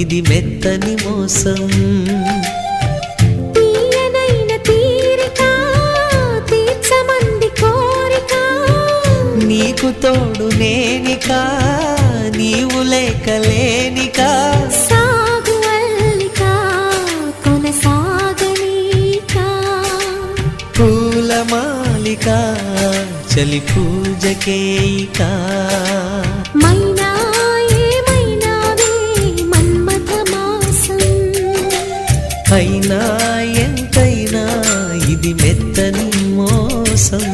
ఇది మెత్తని మోసం. తీయనైన తీరిక తీర్చమంది కోరిక, నీకు తోడు నేనికా నీవు లేకలేనికా. సాగు అల్లిక కొనసాగనీక, పూల మాలిక చలి పూజకేయిక. మైనా ఏమైనావే మన్మథ మాసం, అయినా ఎంతైనా ఇది మెత్తని మోసం.